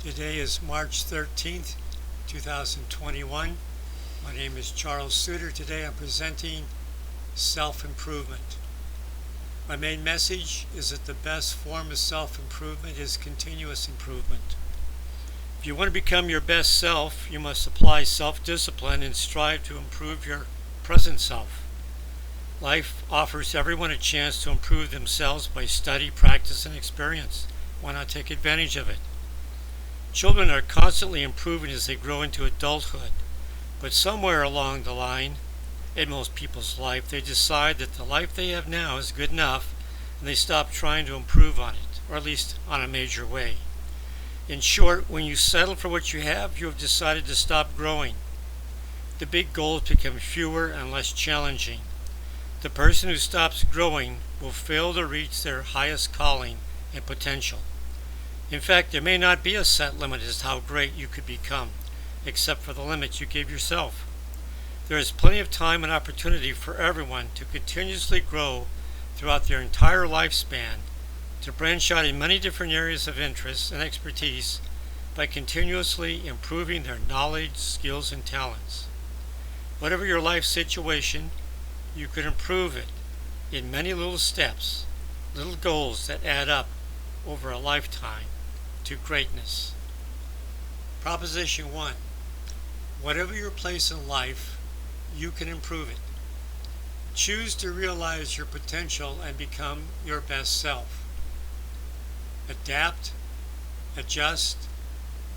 Today is March 13th, 2021. My name is Charles Suter. Today I'm presenting self-improvement. My main message is that the best form of self-improvement is continuous improvement. If you want to become your best self, you must apply self-discipline and strive to improve your present self. Life offers everyone a chance to improve themselves by study, practice, and experience. Why not take advantage of it? Children are constantly improving as they grow into adulthood, but somewhere along the line, in most people's life, they decide that the life they have now is good enough, and they stop trying to improve on it, or at least on a major way. In short, when you settle for what you have decided to stop growing. The big goals become fewer and less challenging. The person who stops growing will fail to reach their highest calling and potential. In fact, there may not be a set limit as to how great you could become, except for the limits you give yourself. There is plenty of time and opportunity for everyone to continuously grow throughout their entire lifespan, to branch out in many different areas of interest and expertise by continuously improving their knowledge, skills, and talents. Whatever your life situation, you can improve it in many little steps, little goals that add up over a lifetime to greatness. Proposition 1. Whatever your place in life, you can improve it. Choose to realize your potential and become your best self. Adapt, adjust,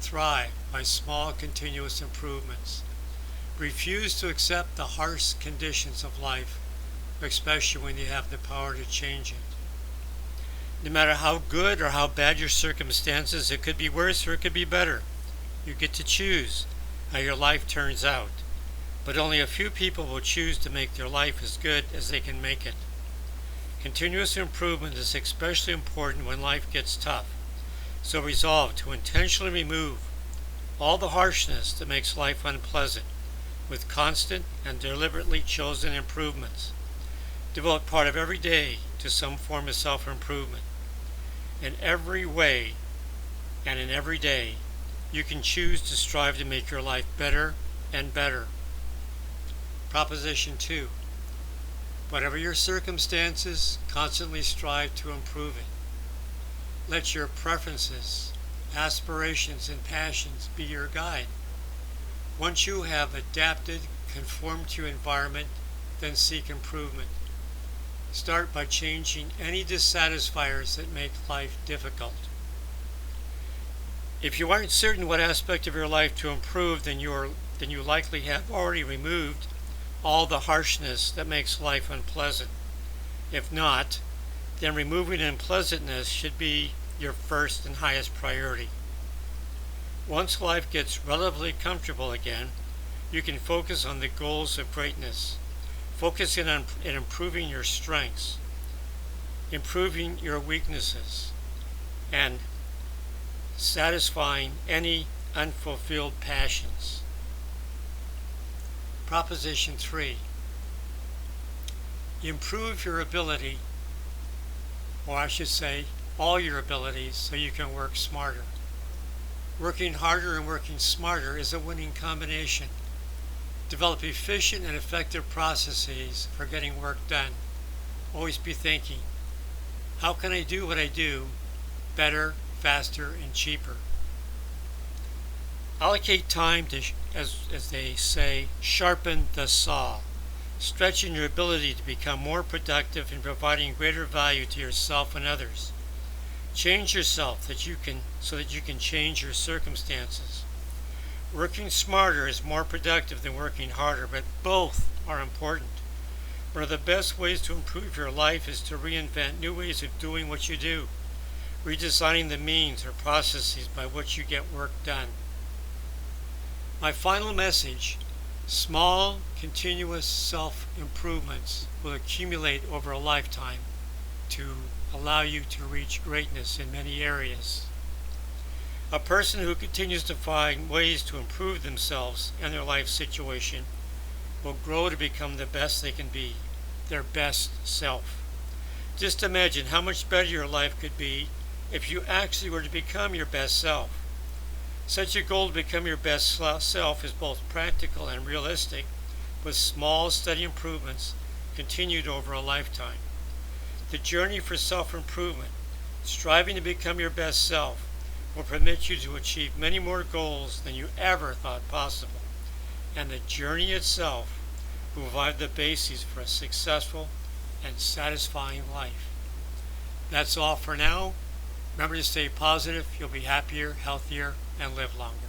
thrive by small continuous improvements. Refuse to accept the harsh conditions of life, especially when you have the power to change it. No matter how good or how bad your circumstances, it could be worse or it could be better. You get to choose how your life turns out, but only a few people will choose to make their life as good as they can make it. Continuous improvement is especially important when life gets tough, so resolve to intentionally remove all the harshness that makes life unpleasant with constant and deliberately chosen improvements. Devote part of every day to some form of self-improvement. In every way and in every day, you can choose to strive to make your life better and better. Proposition 2. Whatever your circumstances, constantly strive to improve it. Let your preferences, aspirations, and passions be your guide. Once you have adapted, conformed to your environment, then seek improvement. Start by changing any dissatisfiers that make life difficult. If you aren't certain what aspect of your life to improve, then you likely have already removed all the harshness that makes life unpleasant. If not, then removing unpleasantness should be your first and highest priority. Once life gets relatively comfortable again, you can focus on the goals of greatness. Focusing on improving your strengths, improving your weaknesses, and satisfying any unfulfilled passions. Proposition 3. Improve your ability, or I should say, all your abilities, so you can work smarter. Working harder and working smarter is a winning combination. Develop efficient and effective processes for getting work done. Always be thinking, how can I do what I do better, faster, and cheaper? Allocate time to, as they say, sharpen the saw, stretching your ability to become more productive and providing greater value to yourself and others. Change yourself so that you can change your circumstances. Working smarter is more productive than working harder, but both are important. One of the best ways to improve your life is to reinvent new ways of doing what you do, redesigning the means or processes by which you get work done. My final message: small, continuous self-improvements will accumulate over a lifetime to allow you to reach greatness in many areas. A person who continues to find ways to improve themselves and their life situation will grow to become the best they can be, their best self. Just imagine how much better your life could be if you actually were to become your best self. Such a goal to become your best self is both practical and realistic, with small, steady improvements continued over a lifetime. The journey for self-improvement, striving to become your best self, will permit you to achieve many more goals than you ever thought possible. And the journey itself will provide the basis for a successful and satisfying life. That's all for now. Remember to stay positive. You'll be happier, healthier, and live longer.